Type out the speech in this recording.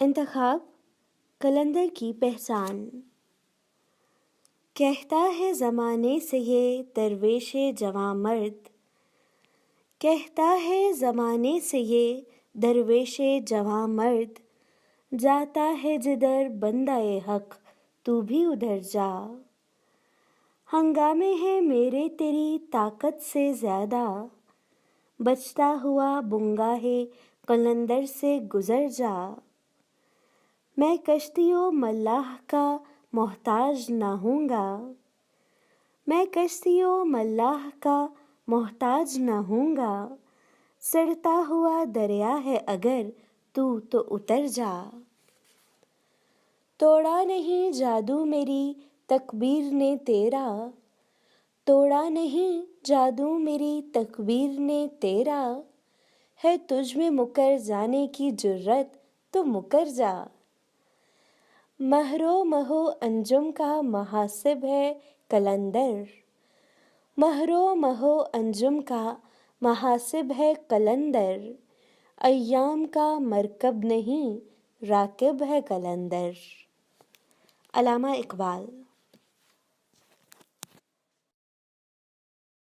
انتخاب قلندر کی پہچان۔ کہتا ہے زمانے سے یہ درویش جواں مرد، کہتا ہے زمانے سے یہ درویش جواں مرد، جاتا ہے جدھر بندہ حق تو بھی ادھر جا۔ ہنگامے ہیں میرے تیری طاقت سے زیادہ، بچتا ہوا بنگاہ قلندر سے گزر جا۔ میں کشتی و ملاح کا محتاج نہ ہوں گا، میں کشتی و ملاح کا محتاج نہ ہوں گا، سڑتا ہوا دریا ہے اگر تو اتر جا۔ توڑا نہیں جادو میری تکبیر نے تیرا، توڑا نہیں جادو میری تکبیر نے تیرا، ہے تجھ میں مکر جانے کی جرت تو مکر جا۔ مہر و مہو انجم کا محاسب ہے قلندر، مہر و مہو انجم کا محاسب ہے قلندر، ایام کا مرکب نہیں راکب ہے قلندر۔ علامہ اقبال۔